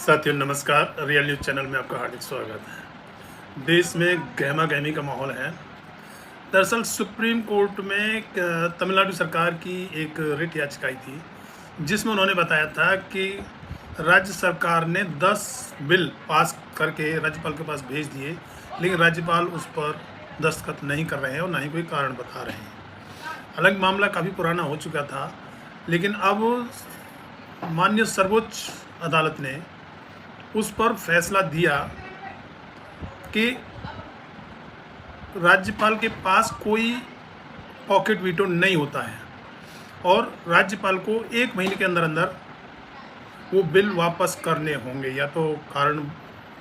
साथियों नमस्कार। Real news channel में आपका हार्दिक स्वागत है। देश में गहमा गहमी का माहौल है। दरअसल सुप्रीम कोर्ट में तमिलनाडु सरकार की एक रिट याचिका आई थी, जिसमें उन्होंने बताया था कि राज्य सरकार ने 10 बिल पास करके राज्यपाल के पास भेज दिए, लेकिन राज्यपाल उस पर दस्तखत नहीं कर रहे हैं और ना ही कोई कारण बता रहे हैं। हालांकि मामला काफ़ी पुराना हो चुका था, लेकिन अब माननीय सर्वोच्च अदालत ने उस पर फैसला दिया कि राज्यपाल के पास कोई पॉकेट वीटो नहीं होता है और राज्यपाल को 1 महीने के अंदर अंदर वो बिल वापस करने होंगे। या तो कारण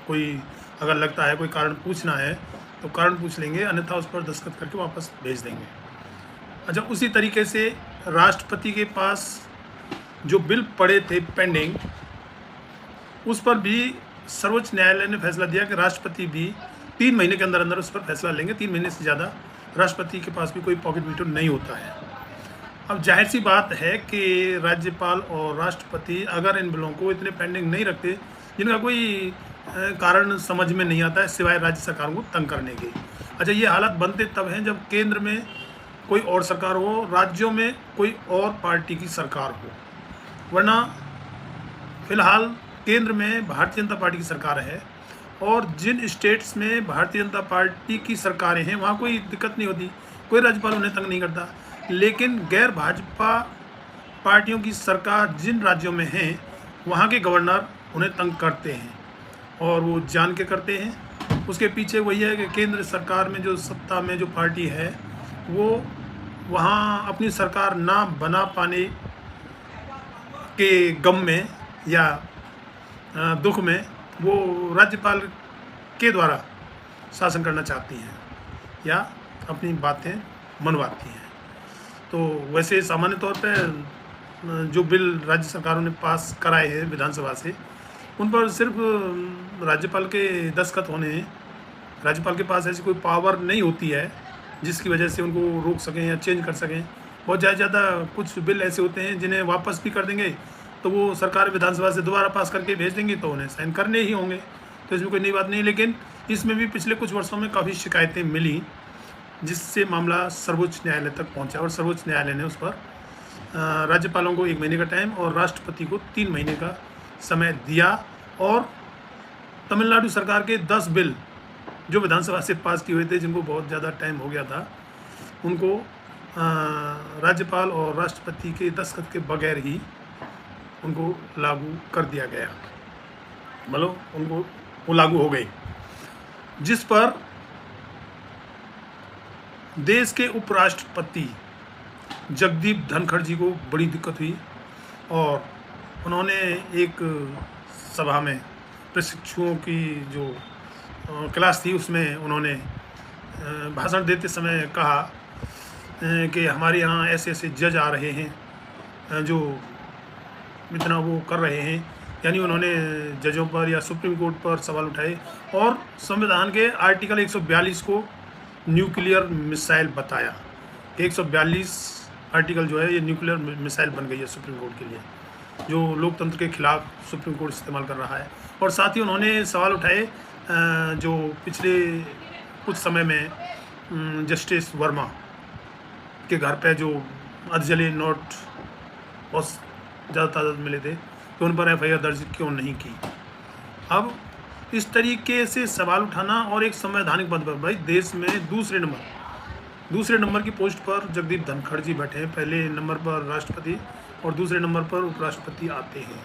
कोई अगर लगता है कोई कारण पूछना है तो कारण पूछ लेंगे, अन्यथा उस पर दस्तखत करके वापस भेज देंगे। अच्छा, उसी तरीके से राष्ट्रपति के पास जो बिल पड़े थे पेंडिंग, उस पर भी सर्वोच्च न्यायालय ने फैसला दिया कि राष्ट्रपति भी 3 महीने के अंदर अंदर उस पर फैसला लेंगे। 3 महीने से ज़्यादा राष्ट्रपति के पास भी कोई पॉकेट वीटो नहीं होता है। अब जाहिर सी बात है कि राज्यपाल और राष्ट्रपति अगर इन बिलों को इतने पेंडिंग नहीं रखते जिनका कोई कारण समझ में नहीं आता है सिवाय राज्य सरकारों को तंग करने के। अच्छा, ये हालात बनते तब हैं जब केंद्र में कोई और सरकार हो, राज्यों में कोई और पार्टी की सरकार हो, वरना फिलहाल केंद्र में भारतीय जनता पार्टी की सरकार है और जिन स्टेट्स में भारतीय जनता पार्टी की सरकारें हैं वहाँ कोई दिक्कत नहीं होती, कोई राज्यपाल उन्हें तंग नहीं करता। लेकिन गैर भाजपा पार्टियों की सरकार जिन राज्यों में हैं वहाँ के गवर्नर उन्हें तंग करते हैं और वो जान के करते हैं। उसके पीछे वही है कि केंद्र सरकार में जो सत्ता में जो पार्टी है वो वहाँ अपनी सरकार ना बना पाने के गम में या दुख में वो राज्यपाल के द्वारा शासन करना चाहती हैं या अपनी बातें मनवाती हैं। तो वैसे सामान्य तौर पे जो बिल राज्य सरकारों ने पास कराए हैं विधानसभा से, उन पर सिर्फ राज्यपाल के दस्तखत होने हैं। राज्यपाल के पास ऐसी कोई पावर नहीं होती है जिसकी वजह से उनको रोक सकें या चेंज कर सकें। बहुत ज़्यादा कुछ बिल ऐसे होते हैं जिन्हें वापस भी कर देंगे तो वो सरकार विधानसभा से दोबारा पास करके भेज देंगी तो उन्हें साइन करने ही होंगे, तो इसमें कोई नई बात नहीं। लेकिन इसमें भी पिछले कुछ वर्षों में काफ़ी शिकायतें मिली, जिससे मामला सर्वोच्च न्यायालय तक पहुंचा और सर्वोच्च न्यायालय ने उस पर राज्यपालों को 1 महीने का टाइम और राष्ट्रपति को 3 महीने का समय दिया। और तमिलनाडु सरकार के 10 बिल जो विधानसभा से पास किए हुए थे, जिनको बहुत ज़्यादा टाइम हो गया था, उनको राज्यपाल और राष्ट्रपति के दस्तखत के बगैर ही उनको लागू कर दिया गया, मतलब उनको वो लागू हो गई, जिस पर देश के उपराष्ट्रपति जगदीप धनखड़ जी को बड़ी दिक्कत हुई और उन्होंने एक सभा में प्रशिक्षुओं की जो क्लास थी उसमें उन्होंने भाषण देते समय कहा कि हमारे यहाँ ऐसे ऐसे जज आ रहे हैं जो इतना वो कर रहे हैं। यानी उन्होंने जजों पर या सुप्रीम कोर्ट पर सवाल उठाए और संविधान के आर्टिकल 142 को न्यूक्लियर मिसाइल बताया कि 142 आर्टिकल जो है ये न्यूक्लियर मिसाइल बन गई है सुप्रीम कोर्ट के लिए, जो लोकतंत्र के खिलाफ सुप्रीम कोर्ट इस्तेमाल कर रहा है। और साथ ही उन्होंने सवाल उठाए जो पिछले कुछ समय में जस्टिस वर्मा के घर पे जो अर्धजले नोट बहुत ज़्यादा तादाद मिले थे, तो उन पर FIR दर्ज क्यों नहीं की। अब इस तरीके से सवाल उठाना और एक संवैधानिक पद पर, भाई देश में दूसरे नंबर की पोस्ट पर जगदीप धनखड़ जी बैठे हैं। पहले नंबर पर राष्ट्रपति और दूसरे नंबर पर उपराष्ट्रपति आते हैं।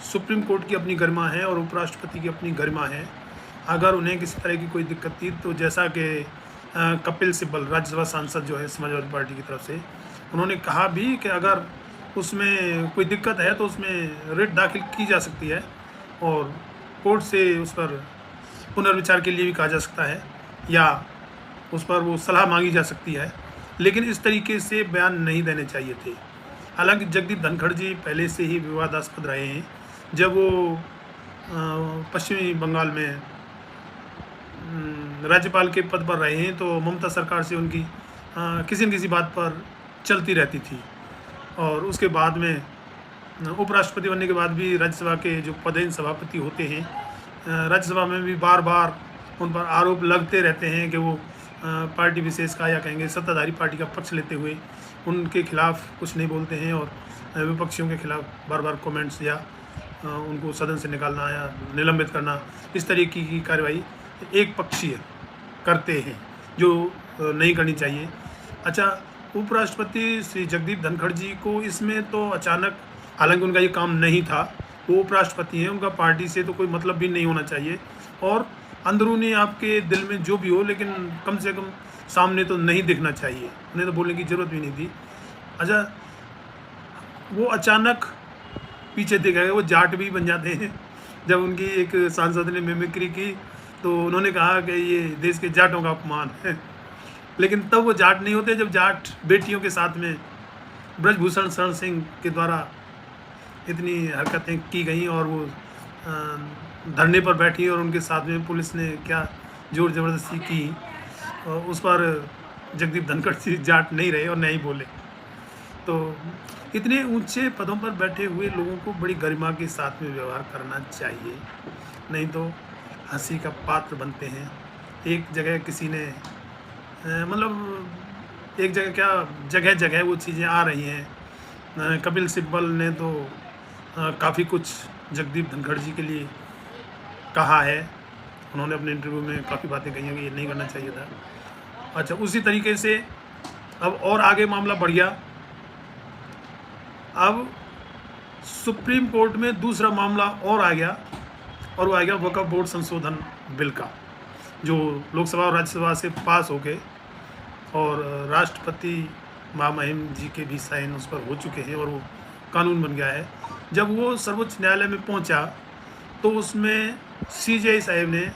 सुप्रीम कोर्ट की अपनी गरिमा है और उपराष्ट्रपति की अपनी गरिमा है। अगर उन्हें किसी तरह की कोई दिक्कत थी तो जैसा कि कपिल सिब्बल राज्यसभा सांसद जो है समाजवादी पार्टी की तरफ से, उन्होंने कहा भी कि अगर उसमें कोई दिक्कत है तो उसमें रिट दाखिल की जा सकती है और कोर्ट से उस पर पुनर्विचार के लिए भी कहा जा सकता है या उस पर वो सलाह मांगी जा सकती है। लेकिन इस तरीके से बयान नहीं देने चाहिए थे। हालांकि जगदीप धनखड़ जी पहले से ही विवादास्पद रहे हैं। जब वो पश्चिमी बंगाल में राज्यपाल के पद पर रहे हैं तो ममता सरकार से उनकी किसी न किसी बात पर चलती रहती थी और उसके बाद में उपराष्ट्रपति बनने के बाद भी राज्यसभा के जो पदेन सभापति होते हैं, राज्यसभा में भी बार बार उन पर आरोप लगते रहते हैं कि वो पार्टी विशेष का या कहेंगे सत्ताधारी पार्टी का पक्ष लेते हुए उनके खिलाफ कुछ नहीं बोलते हैं और विपक्षियों के खिलाफ बार बार कमेंट्स या उनको सदन से निकालना या निलंबित करना, इस तरीके की कार्रवाई एक पक्षीय करते हैं जो नहीं करनी चाहिए। अच्छा, उपराष्ट्रपति श्री जगदीप धनखड़ जी को इसमें तो अचानक, हालांकि उनका ये काम नहीं था, वो उपराष्ट्रपति हैं, उनका पार्टी से तो कोई मतलब भी नहीं होना चाहिए और अंदरूनी आपके दिल में जो भी हो, लेकिन कम से कम सामने तो नहीं दिखना चाहिए, उन्हें तो बोलने की ज़रूरत भी नहीं थी। अच्छा, वो अचानक पीछे देखा गया, वो जाट भी बन जाते हैं। जब उनकी एक सांसद ने मिमिक्री की तो उन्होंने कहा कि ये देश के जाटों का अपमान है, लेकिन तब वो जाट नहीं होते जब जाट बेटियों के साथ में ब्रजभूषण शरण सिंह के द्वारा इतनी हरकतें की गई और वो धरने पर बैठी और उनके साथ में पुलिस ने क्या जोर ज़बरदस्ती की, उस पर जगदीप धनखड़ जी जाट नहीं रहे और नहीं बोले। तो इतने ऊंचे पदों पर बैठे हुए लोगों को बड़ी गरिमा के साथ में व्यवहार करना चाहिए, नहीं तो हंसी का पात्र बनते हैं। एक जगह किसी ने मतलब एक जगह क्या जगह जगह वो चीज़ें आ रही हैं। कपिल सिब्बल ने तो काफ़ी कुछ जगदीप धनखड़ जी के लिए कहा है, उन्होंने अपने इंटरव्यू में काफ़ी बातें कही हैं कि ये नहीं करना चाहिए था। अच्छा, उसी तरीके से अब और आगे मामला बढ़ गया। अब सुप्रीम कोर्ट में दूसरा मामला और आ गया और वो आ गया वक्फ बोर्ड संशोधन बिल का, जो लोकसभा और राज्यसभा से पास हो गए और राष्ट्रपति महामहिम जी के भी साइन उस पर हो चुके हैं और वो कानून बन गया है। जब वो सर्वोच्च न्यायालय में पहुंचा तो उसमें सीजेआई साहब ने,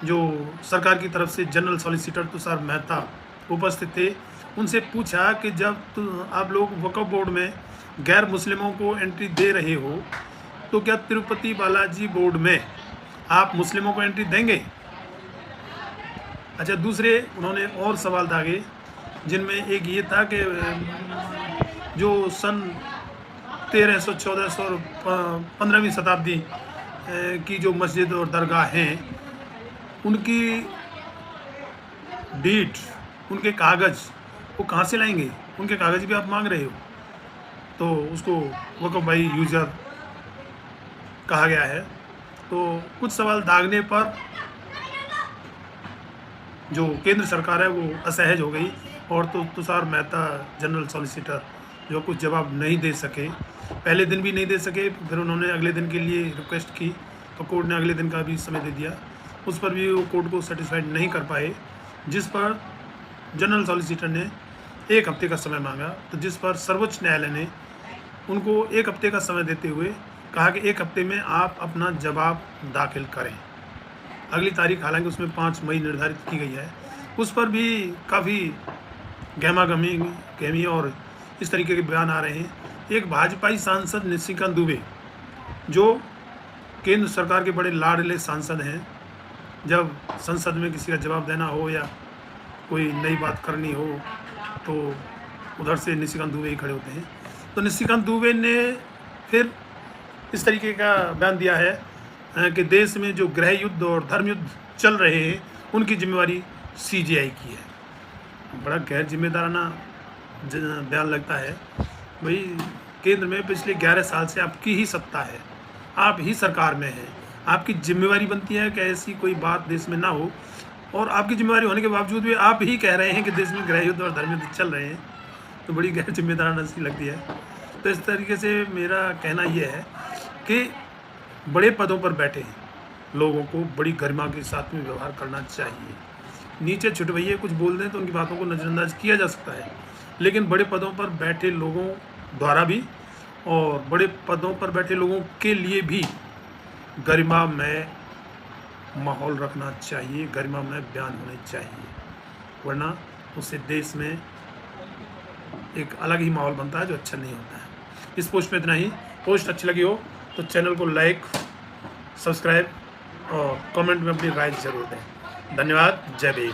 जो सरकार की तरफ से जनरल सॉलिसिटर तुषार मेहता उपस्थित थे, उनसे पूछा कि जब आप लोग वक्फ बोर्ड में गैर मुस्लिमों को एंट्री दे रहे हो तो क्या तिरुपति बालाजी बोर्ड में आप मुस्लिमों को एंट्री देंगे? अच्छा, दूसरे उन्होंने और सवाल दागे, जिनमें एक ये था कि जो सन 1300, 1400 और 15वीं शताब्दी की जो मस्जिद और दरगाह हैं, उनकी डीट, उनके कागज़ वो कहाँ से लाएंगे? उनके कागज़ भी आप मांग रहे हो। तो उसको वक्फ बाई यूजर कहा गया है। तो कुछ सवाल दागने पर जो केंद्र सरकार है वो असहज हो गई और तो तुषार मेहता जनरल सॉलिसिटर जो कुछ जवाब नहीं दे सके, पहले दिन भी नहीं दे सके, फिर उन्होंने अगले दिन के लिए रिक्वेस्ट की तो कोर्ट ने अगले दिन का भी समय दे दिया, उस पर भी वो कोर्ट को सेटिस्फाइड नहीं कर पाए, जिस पर जनरल सॉलिसिटर ने 1 हफ्ते का समय मांगा। तो जिस पर सर्वोच्च न्यायालय ने उनको 1 हफ्ते का समय देते हुए कहा कि 1 हफ्ते में आप अपना जवाब दाखिल करें। अगली तारीख हालांकि उसमें 5 मई निर्धारित की गई है, उस पर भी काफ़ी गहमी और इस तरीके के बयान आ रहे हैं। एक भाजपाई सांसद निशिकांत दुबे, जो केंद्र सरकार के बड़े लाडले सांसद हैं, जब संसद में किसी का जवाब देना हो या कोई नई बात करनी हो तो उधर से निशिकांत दुबे ही खड़े होते हैं। तो निशिकांत दुबे ने फिर इस तरीके का बयान दिया है कि देश में जो गृह युद्ध और धर्म युद्ध चल रहे हैं उनकी जिम्मेवारी सीजेआई की है। बड़ा गैर जिम्मेदाराना बयान लगता है। भाई, केंद्र में पिछले 11 साल से आपकी ही सत्ता है, आप ही सरकार में हैं, आपकी जिम्मेवारी बनती है कि ऐसी कोई बात देश में ना हो, और आपकी जिम्मेवारी होने के बावजूद भी आप ही कह रहे हैं कि देश में गृह युद्ध और धर्म युद्ध चल रहे हैं, तो बड़ी गैर जिम्मेदाराना सी लगती है। तो इस तरीके से मेरा कहना यह है कि बड़े पदों पर बैठे लोगों को बड़ी गरिमा के साथ में व्यवहार करना चाहिए। नीचे छुटवैये कुछ बोल दें तो उनकी बातों को नज़रअंदाज किया जा सकता है, लेकिन बड़े पदों पर बैठे लोगों द्वारा भी और बड़े पदों पर बैठे लोगों के लिए भी गरिमा में माहौल रखना चाहिए, गरिमा में बयान होने चाहिए, वरना उससे देश में एक अलग ही माहौल बनता है जो अच्छा नहीं होता है। इस पोस्ट में इतना ही। पोस्ट अच्छी लगी हो तो चैनल को लाइक, सब्सक्राइब और कमेंट में अपनी राय जरूर दें। धन्यवाद। जय भीम।